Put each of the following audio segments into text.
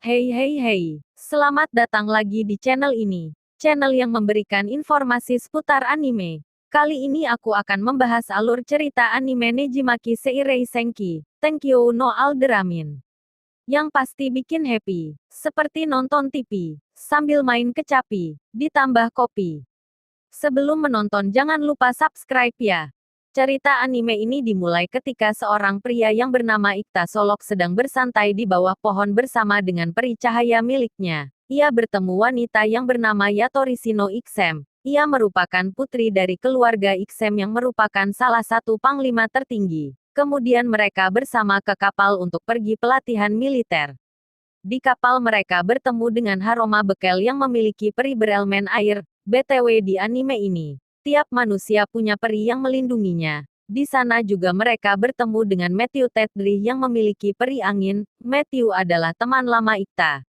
Hey hey hey, selamat datang lagi di channel ini. Channel yang memberikan informasi seputar anime. Kali ini aku akan membahas alur cerita anime Nejimaki Seirei Senki, Tenkyo no Alderamin. Yang pasti bikin happy, seperti nonton TV, sambil main kecapi, ditambah kopi. Sebelum menonton jangan lupa subscribe ya. Cerita anime ini dimulai ketika seorang pria yang bernama Ikta Solok sedang bersantai di bawah pohon bersama dengan peri cahaya miliknya. Ia bertemu wanita yang bernama Yatori Shino Iksem. Ia merupakan putri dari keluarga Iksem yang merupakan salah satu panglima tertinggi. Kemudian mereka bersama ke kapal untuk pergi pelatihan militer. Di kapal mereka bertemu dengan Haroma Bekel yang memiliki peri berelemen air. BTW di anime ini, tiap manusia punya peri yang melindunginya. Di sana juga mereka bertemu dengan Matthew Tedrich yang memiliki peri angin. Matthew adalah teman lama Ikta.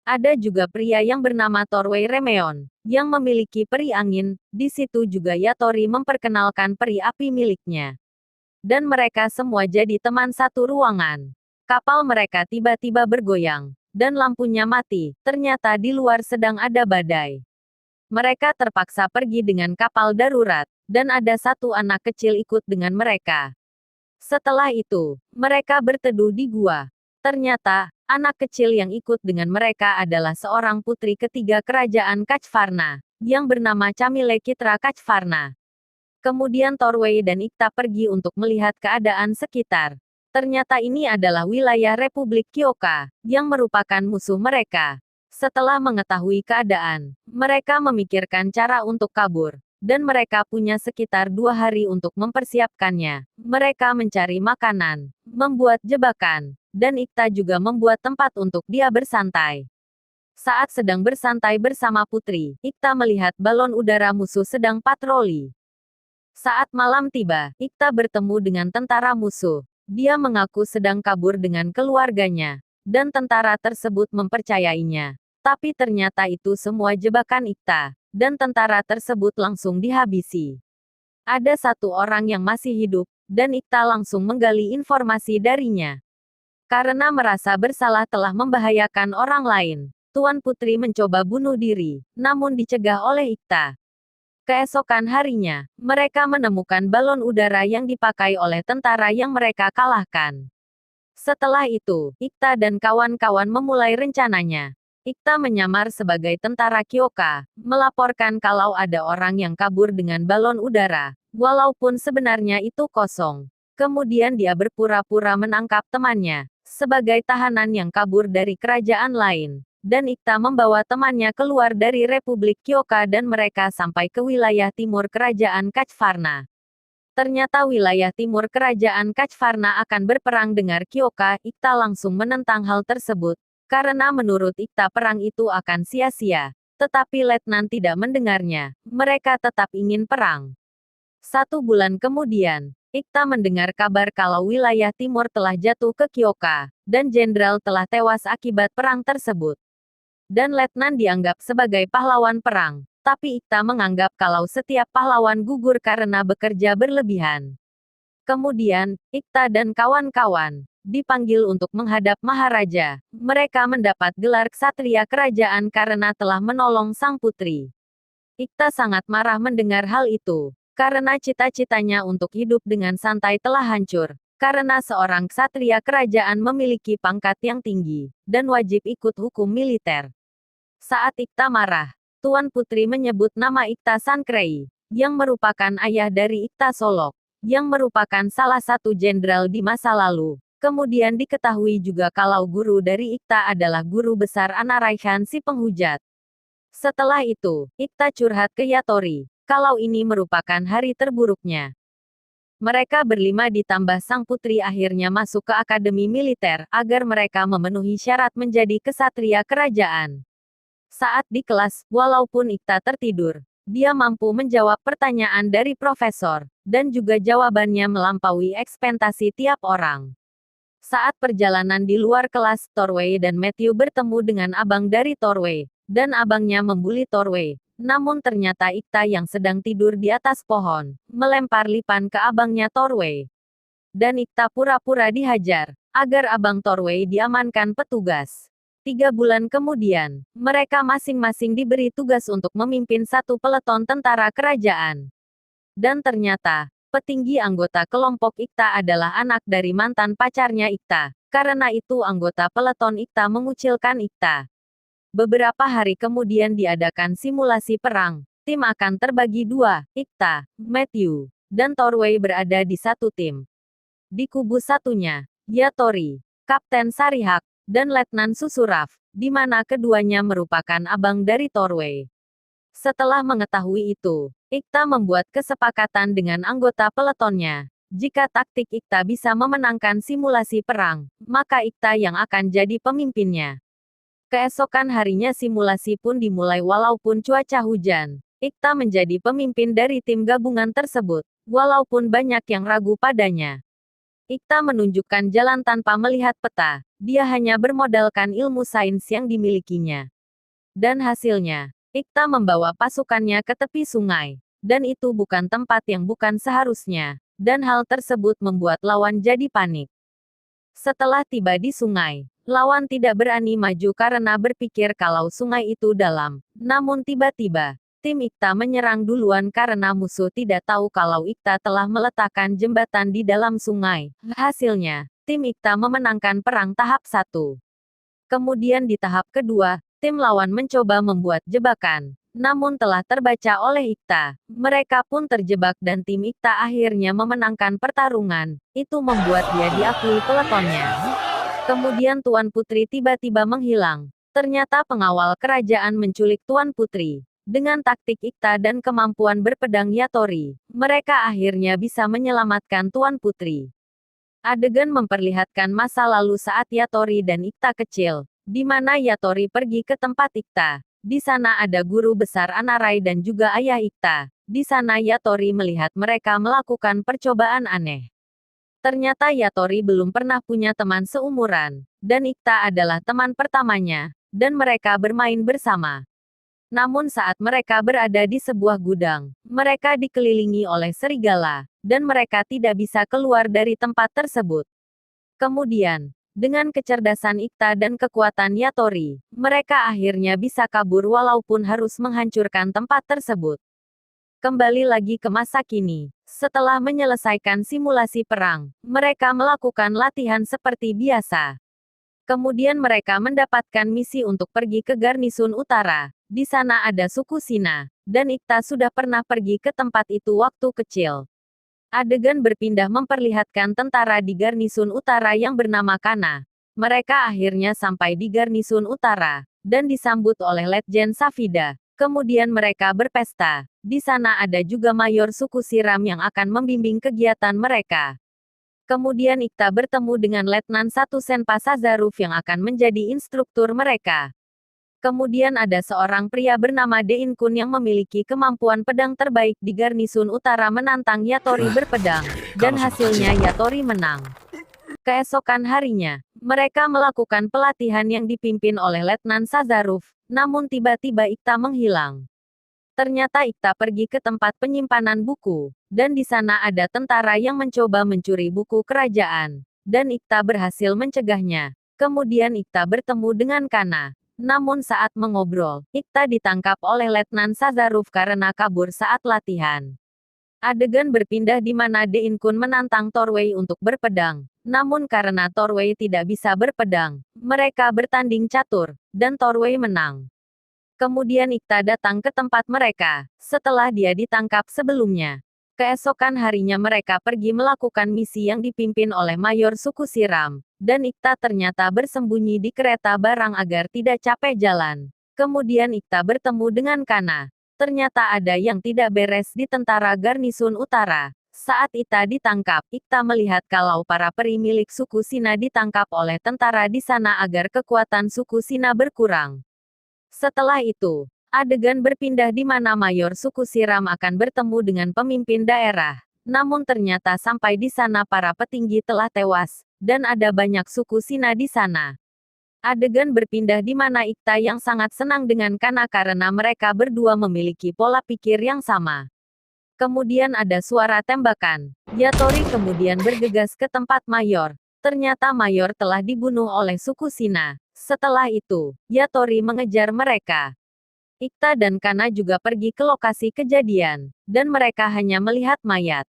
Ada juga pria yang bernama Torway Remeon, yang memiliki peri angin. Di situ juga Yatori memperkenalkan peri api miliknya. Dan mereka semua jadi teman satu ruangan. Kapal mereka tiba-tiba bergoyang, dan lampunya mati. Ternyata di luar sedang ada badai. Mereka terpaksa pergi dengan kapal darurat, dan ada satu anak kecil ikut dengan mereka. Setelah itu, mereka berteduh di gua. Ternyata, anak kecil yang ikut dengan mereka adalah seorang putri ketiga kerajaan Kachvarna, yang bernama Camille Kitra Kachvarna. Kemudian Torway dan Ikta pergi untuk melihat keadaan sekitar. Ternyata ini adalah wilayah Republik Kyoka, yang merupakan musuh mereka. Setelah mengetahui keadaan, mereka memikirkan cara untuk kabur, dan mereka punya sekitar 2 hari untuk mempersiapkannya. Mereka mencari makanan, membuat jebakan, dan Ikta juga membuat tempat untuk dia bersantai. Saat sedang bersantai bersama putri, Ikta melihat balon udara musuh sedang patroli. Saat malam tiba, Ikta bertemu dengan tentara musuh. Dia mengaku sedang kabur dengan keluarganya, dan tentara tersebut mempercayainya. Tapi ternyata itu semua jebakan Ikta, dan tentara tersebut langsung dihabisi. Ada satu orang yang masih hidup, dan Ikta langsung menggali informasi darinya. Karena merasa bersalah telah membahayakan orang lain, Tuan Putri mencoba bunuh diri, namun dicegah oleh Ikta. Keesokan harinya, mereka menemukan balon udara yang dipakai oleh tentara yang mereka kalahkan. Setelah itu, Ikta dan kawan-kawan memulai rencananya. Ikta menyamar sebagai tentara Kyoka, melaporkan kalau ada orang yang kabur dengan balon udara, walaupun sebenarnya itu kosong. Kemudian dia berpura-pura menangkap temannya, sebagai tahanan yang kabur dari kerajaan lain. Dan Ikta membawa temannya keluar dari Republik Kyoka dan mereka sampai ke wilayah timur kerajaan Kachvarna. Ternyata wilayah timur kerajaan Kachvarna akan berperang dengan Kyoka. Ikta langsung menentang hal tersebut. Karena menurut Ikta perang itu akan sia-sia. Tetapi Letnan tidak mendengarnya. Mereka tetap ingin perang. 1 bulan kemudian, Ikta mendengar kabar kalau wilayah timur telah jatuh ke Kyoka, dan jenderal telah tewas akibat perang tersebut. Dan Letnan dianggap sebagai pahlawan perang. Tapi Ikta menganggap kalau setiap pahlawan gugur karena bekerja berlebihan. Kemudian, Ikta dan kawan-kawan dipanggil untuk menghadap Maharaja. Mereka mendapat gelar Ksatria Kerajaan karena telah menolong sang putri. Ikta sangat marah mendengar hal itu, karena cita-citanya untuk hidup dengan santai telah hancur. Karena seorang Ksatria Kerajaan memiliki pangkat yang tinggi, dan wajib ikut hukum militer. Saat Ikta marah, Tuan Putri menyebut nama Ikta Sankrei, yang merupakan ayah dari Ikta Solok, yang merupakan salah satu jenderal di masa lalu. Kemudian diketahui juga kalau guru dari Ikta adalah guru besar Anaraihan si penghujat. Setelah itu, Ikta curhat ke Yatori, kalau ini merupakan hari terburuknya. Mereka berlima ditambah sang putri akhirnya masuk ke akademi militer, agar mereka memenuhi syarat menjadi kesatria kerajaan. Saat di kelas, walaupun Ikta tertidur, dia mampu menjawab pertanyaan dari profesor, dan juga jawabannya melampaui ekspektasi tiap orang. Saat perjalanan di luar kelas, Torway dan Matthew bertemu dengan abang dari Torway, dan abangnya membuli Torway. Namun ternyata Ikta yang sedang tidur di atas pohon, melempar lipan ke abangnya Torway. Dan Ikta pura-pura dihajar, agar abang Torway diamankan petugas. 3 bulan kemudian, mereka masing-masing diberi tugas untuk memimpin satu peleton tentara kerajaan. Dan ternyata, petinggi anggota kelompok Ikta adalah anak dari mantan pacarnya Ikta. Karena itu anggota peleton Ikta mengucilkan Ikta. Beberapa hari kemudian diadakan simulasi perang. Tim akan terbagi dua, Ikta, Matthew, dan Torway berada di satu tim. Di kubu satunya, Yatori, Kapten Sarihak, dan Letnan Susuraf, di mana keduanya merupakan abang dari Torway. Setelah mengetahui itu, Ikta membuat kesepakatan dengan anggota peletonnya. Jika taktik Ikta bisa memenangkan simulasi perang, maka Ikta yang akan jadi pemimpinnya. Keesokan harinya simulasi pun dimulai walaupun cuaca hujan. Ikta menjadi pemimpin dari tim gabungan tersebut, walaupun banyak yang ragu padanya. Ikta menunjukkan jalan tanpa melihat peta, dia hanya bermodalkan ilmu sains yang dimilikinya. Dan hasilnya, Ikta membawa pasukannya ke tepi sungai, dan itu bukan tempat yang bukan seharusnya, dan hal tersebut membuat lawan jadi panik. Setelah tiba di sungai, lawan tidak berani maju karena berpikir kalau sungai itu dalam, namun tiba-tiba, tim Ikta menyerang duluan karena musuh tidak tahu kalau Ikta telah meletakkan jembatan di dalam sungai. Hasilnya, tim Ikta memenangkan perang tahap 1. Kemudian di tahap kedua, tim lawan mencoba membuat jebakan, namun telah terbaca oleh Ikta. Mereka pun terjebak dan tim Ikta akhirnya memenangkan pertarungan. Itu membuat dia diakui peletonnya. Kemudian Tuan Putri tiba-tiba menghilang. Ternyata pengawal kerajaan menculik Tuan Putri. Dengan taktik Ikta dan kemampuan berpedang Yatori, mereka akhirnya bisa menyelamatkan Tuan Putri. Adegan memperlihatkan masa lalu saat Yatori dan Ikta kecil, di mana Yatori pergi ke tempat Ikta. Di sana ada guru besar Anarai dan juga ayah Ikta. Di sana Yatori melihat mereka melakukan percobaan aneh. Ternyata Yatori belum pernah punya teman seumuran, dan Ikta adalah teman pertamanya, dan mereka bermain bersama. Namun saat mereka berada di sebuah gudang, mereka dikelilingi oleh serigala, dan mereka tidak bisa keluar dari tempat tersebut. Kemudian, dengan kecerdasan Ikta dan kekuatan Yatori, mereka akhirnya bisa kabur walaupun harus menghancurkan tempat tersebut. Kembali lagi ke masa kini, setelah menyelesaikan simulasi perang, mereka melakukan latihan seperti biasa. Kemudian mereka mendapatkan misi untuk pergi ke Garnisun Utara. Di sana ada suku Sina, dan Ikta sudah pernah pergi ke tempat itu waktu kecil. Adegan berpindah memperlihatkan tentara di Garnisun Utara yang bernama Kana. Mereka akhirnya sampai di Garnisun Utara, dan disambut oleh Letjen Safida. Kemudian mereka berpesta. Di sana ada juga mayor suku Siram yang akan membimbing kegiatan mereka. Kemudian Ikta bertemu dengan Letnan 1 Senpa Sazaruf yang akan menjadi instruktur mereka. Kemudian ada seorang pria bernama Dein Kun yang memiliki kemampuan pedang terbaik di Garnisun Utara menantang Yatori berpedang, dan hasilnya Yatori menang. Keesokan harinya, mereka melakukan pelatihan yang dipimpin oleh Letnan Sazaruf, namun tiba-tiba Ikta menghilang. Ternyata Ikta pergi ke tempat penyimpanan buku, dan di sana ada tentara yang mencoba mencuri buku kerajaan, dan Ikta berhasil mencegahnya. Kemudian Ikta bertemu dengan Kana. Namun saat mengobrol, Ikta ditangkap oleh Letnan Sazaruf karena kabur saat latihan. Adegan berpindah di mana Dein Kun menantang Torway untuk berpedang. Namun karena Torway tidak bisa berpedang, mereka bertanding catur, dan Torway menang. Kemudian Ikta datang ke tempat mereka, setelah dia ditangkap sebelumnya. Keesokan harinya mereka pergi melakukan misi yang dipimpin oleh Mayor suku Siram, dan Ikta ternyata bersembunyi di kereta barang agar tidak capek jalan. Kemudian Ikta bertemu dengan Kana. Ternyata ada yang tidak beres di tentara Garnisun Utara. Saat Ikta ditangkap, Ikta melihat kalau para peri milik suku Sina ditangkap oleh tentara di sana agar kekuatan suku Sina berkurang. Setelah itu, adegan berpindah di mana Mayor suku Siram akan bertemu dengan pemimpin daerah. Namun ternyata sampai di sana para petinggi telah tewas, dan ada banyak suku Sina di sana. Adegan berpindah di mana Ikta yang sangat senang dengan Kana karena mereka berdua memiliki pola pikir yang sama. Kemudian ada suara tembakan. Yatori kemudian bergegas ke tempat Mayor. Ternyata Mayor telah dibunuh oleh suku Sina. Setelah itu, Yatori mengejar mereka. Ikta dan Kana juga pergi ke lokasi kejadian, dan mereka hanya melihat mayat.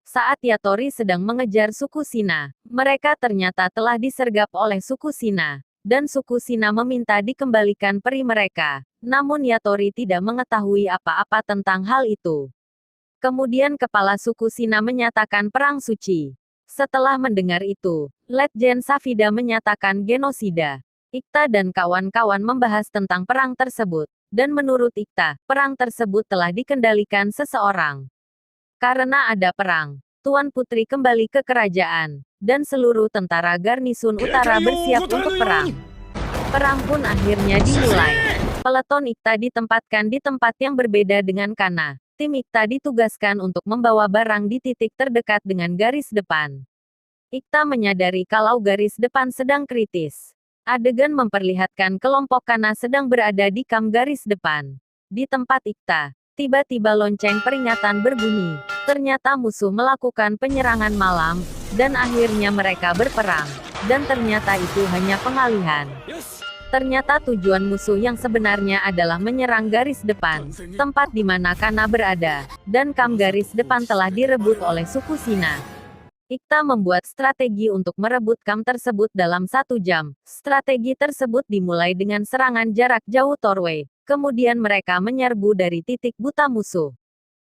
Saat Yatori sedang mengejar suku Sina, mereka ternyata telah disergap oleh suku Sina, dan suku Sina meminta dikembalikan peri mereka. Namun Yatori tidak mengetahui apa-apa tentang hal itu. Kemudian kepala suku Sina menyatakan perang suci. Setelah mendengar itu, Letjen Safida menyatakan genosida. Ikta dan kawan-kawan membahas tentang perang tersebut. Dan menurut Ikta, perang tersebut telah dikendalikan seseorang. Karena ada perang, Tuan Putri kembali ke kerajaan, dan seluruh tentara garnisun utara bersiap untuk perang. Perang pun akhirnya dimulai. Peleton Ikta ditempatkan di tempat yang berbeda dengan Kana. Tim Ikta ditugaskan untuk membawa barang di titik terdekat dengan garis depan. Ikta menyadari kalau garis depan sedang kritis. Adegan memperlihatkan kelompok Kana sedang berada di kam garis depan. Di tempat Ikta, tiba-tiba lonceng peringatan berbunyi. Ternyata musuh melakukan penyerangan malam, dan akhirnya mereka berperang. Dan ternyata itu hanya pengalihan. Ternyata tujuan musuh yang sebenarnya adalah menyerang garis depan, tempat di mana Kana berada, dan kam garis depan telah direbut oleh suku Sina. Ikta membuat strategi untuk merebut kam tersebut dalam 1 jam. Strategi tersebut dimulai dengan serangan jarak jauh Torway. Kemudian mereka menyerbu dari titik buta musuh.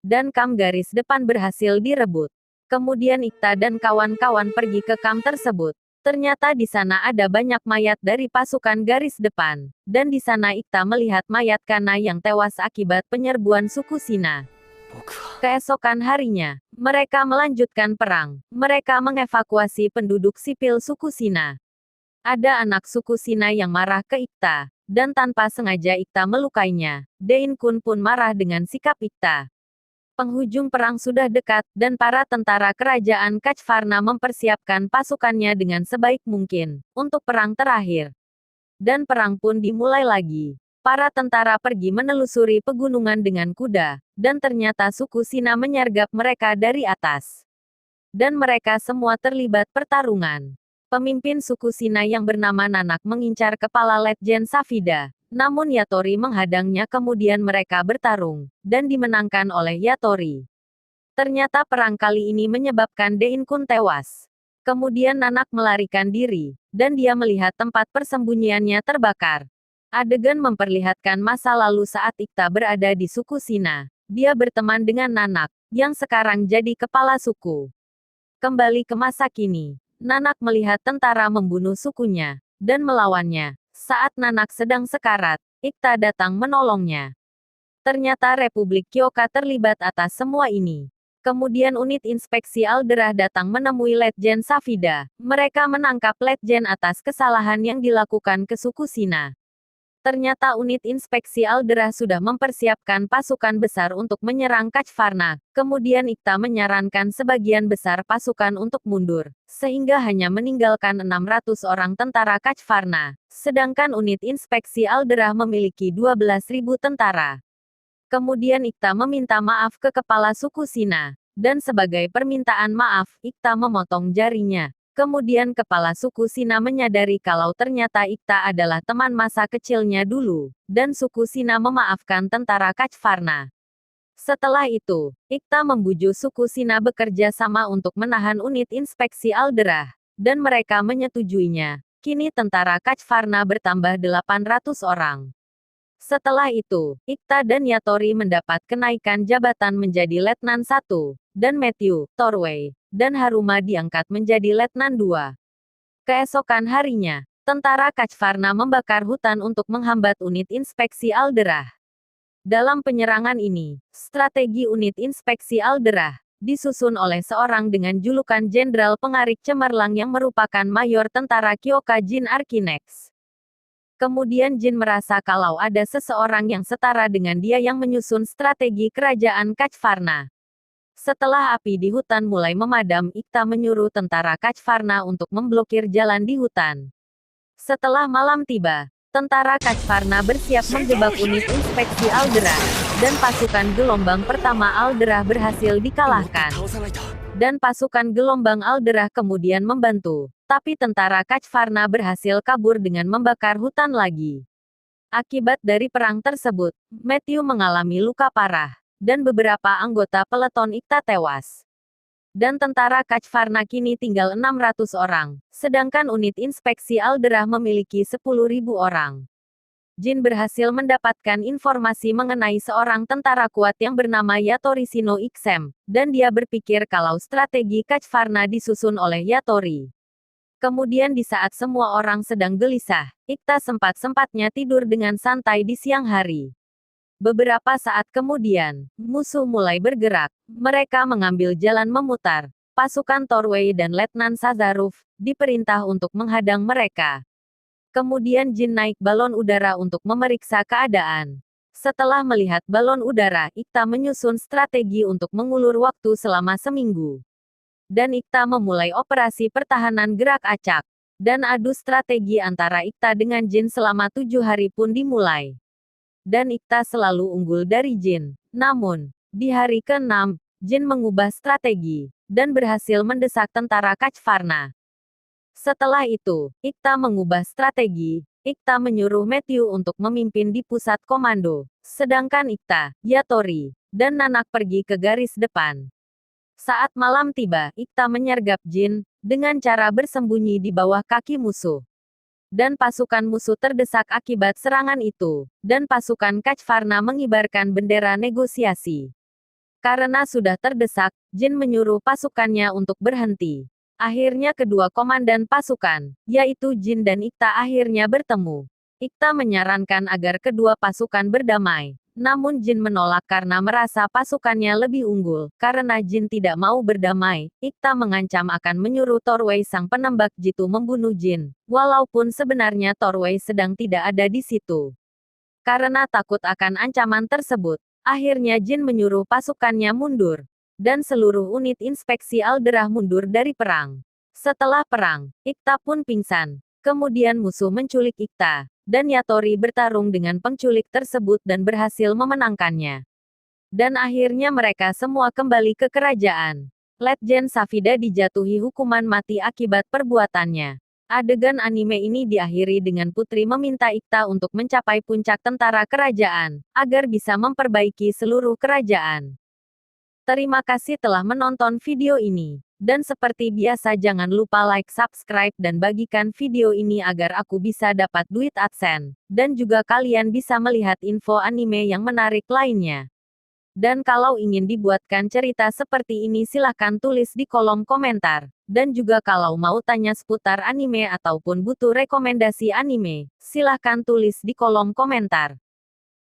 Dan kam garis depan berhasil direbut. Kemudian Ikta dan kawan-kawan pergi ke kam tersebut. Ternyata di sana ada banyak mayat dari pasukan garis depan. Dan di sana Ikta melihat mayat Kana yang tewas akibat penyerbuan suku Sina. Keesokan harinya, mereka melanjutkan perang. Mereka mengevakuasi penduduk sipil suku Sina. Ada anak suku Sina yang marah ke Ikta, dan tanpa sengaja Ikta melukainya. Dein Kun pun marah dengan sikap Ikta. Penghujung perang sudah dekat, dan para tentara kerajaan Kachvarna mempersiapkan pasukannya dengan sebaik mungkin untuk perang terakhir. Dan perang pun dimulai lagi. Para tentara pergi menelusuri pegunungan dengan kuda, dan ternyata suku Sina menyergap mereka dari atas. Dan mereka semua terlibat pertarungan. Pemimpin suku Sina yang bernama Nanak mengincar kepala Letjen Safida, namun Yatori menghadangnya kemudian mereka bertarung, dan dimenangkan oleh Yatori. Ternyata perang kali ini menyebabkan Dein Kun tewas. Kemudian Nanak melarikan diri, dan dia melihat tempat persembunyiannya terbakar. Adegan memperlihatkan masa lalu saat Ikta berada di suku Sina. Dia berteman dengan Nanak, yang sekarang jadi kepala suku. Kembali ke masa kini, Nanak melihat tentara membunuh sukunya, dan melawannya. Saat Nanak sedang sekarat, Ikta datang menolongnya. Ternyata Republik Kyoka terlibat atas semua ini. Kemudian unit inspeksi Alderah datang menemui Letjen Safida. Mereka menangkap Letjen atas kesalahan yang dilakukan ke suku Sina. Ternyata unit inspeksi Alderah sudah mempersiapkan pasukan besar untuk menyerang Kachvarna. Kemudian Ikta menyarankan sebagian besar pasukan untuk mundur, sehingga hanya meninggalkan 600 orang tentara Kachvarna. Sedangkan unit inspeksi Alderah memiliki 12.000 tentara. Kemudian Ikta meminta maaf ke kepala suku Sina. Dan sebagai permintaan maaf, Ikta memotong jarinya. Kemudian kepala suku Sina menyadari kalau ternyata Ikta adalah teman masa kecilnya dulu, dan suku Sina memaafkan tentara Kachvarna. Setelah itu, Ikta membujuk suku Sina bekerja sama untuk menahan unit inspeksi Alderah, dan mereka menyetujuinya. Kini tentara Kachvarna bertambah 800 orang. Setelah itu, Ikta dan Yatori mendapat kenaikan jabatan menjadi Letnan 1, dan Matthew, Torway, dan Haruma diangkat menjadi Letnan 2. Keesokan harinya, tentara Kachvarna membakar hutan untuk menghambat unit inspeksi Alderah. Dalam penyerangan ini, strategi unit inspeksi Alderah disusun oleh seorang dengan julukan Jenderal Pengarik Cemerlang yang merupakan mayor tentara Kyoka Jin Arkinex. Kemudian Jin merasa kalau ada seseorang yang setara dengan dia yang menyusun strategi kerajaan Kachvarna. Setelah api di hutan mulai memadam, Ikta menyuruh tentara Kachvarna untuk memblokir jalan di hutan. Setelah malam tiba, tentara Kachvarna bersiap menjebak unit inspeksi Alderah, dan pasukan gelombang pertama Alderah berhasil dikalahkan. Dan pasukan gelombang Alderah kemudian membantu. Tapi tentara Kachvarna berhasil kabur dengan membakar hutan lagi. Akibat dari perang tersebut, Matthew mengalami luka parah, dan beberapa anggota peleton Ikta tewas. Dan tentara Kachvarna kini tinggal 600 orang, sedangkan unit inspeksi Alderah memiliki 10.000 orang. Jin berhasil mendapatkan informasi mengenai seorang tentara kuat yang bernama Yatori Shino Iksem, dan dia berpikir kalau strategi Kachvarna disusun oleh Yatori. Kemudian di saat semua orang sedang gelisah, Ikta sempat-sempatnya tidur dengan santai di siang hari. Beberapa saat kemudian, musuh mulai bergerak. Mereka mengambil jalan memutar. Pasukan Torway dan Letnan Sazaruf diperintah untuk menghadang mereka. Kemudian Jin naik balon udara untuk memeriksa keadaan. Setelah melihat balon udara, Ikta menyusun strategi untuk mengulur waktu selama seminggu. Dan Ikta memulai operasi pertahanan gerak acak. Dan adu strategi antara Ikta dengan Jin selama 7 hari pun dimulai. Dan Ikta selalu unggul dari Jin. Namun, di hari ke-6, Jin mengubah strategi, dan berhasil mendesak tentara Kachvarna. Setelah itu, Ikta mengubah strategi. Ikta menyuruh Matthew untuk memimpin di pusat komando, sedangkan Ikta, Yatori, dan Nanak pergi ke garis depan. Saat malam tiba, Ikta menyergap Jin, dengan cara bersembunyi di bawah kaki musuh. Dan pasukan musuh terdesak akibat serangan itu, dan pasukan Kachvarna mengibarkan bendera negosiasi. Karena sudah terdesak, Jin menyuruh pasukannya untuk berhenti. Akhirnya kedua komandan pasukan, yaitu Jin dan Ikta akhirnya bertemu. Ikta menyarankan agar kedua pasukan berdamai. Namun Jin menolak karena merasa pasukannya lebih unggul. Karena Jin tidak mau berdamai, Ikta mengancam akan menyuruh Torway sang penembak jitu membunuh Jin. Walaupun sebenarnya Torway sedang tidak ada di situ. Karena takut akan ancaman tersebut, akhirnya Jin menyuruh pasukannya mundur. Dan seluruh unit inspeksi Alderah mundur dari perang. Setelah perang, Ikta pun pingsan. Kemudian musuh menculik Ikta, dan Yatori bertarung dengan penculik tersebut dan berhasil memenangkannya. Dan akhirnya mereka semua kembali ke kerajaan. Letjen Safida dijatuhi hukuman mati akibat perbuatannya. Adegan anime ini diakhiri dengan putri meminta Ikta untuk mencapai puncak tentara kerajaan, agar bisa memperbaiki seluruh kerajaan. Terima kasih telah menonton video ini. Dan seperti biasa jangan lupa like, subscribe, dan bagikan video ini agar aku bisa dapat duit AdSense. Dan juga kalian bisa melihat info anime yang menarik lainnya. Dan kalau ingin dibuatkan cerita seperti ini silahkan tulis di kolom komentar. Dan juga kalau mau tanya seputar anime ataupun butuh rekomendasi anime, silahkan tulis di kolom komentar.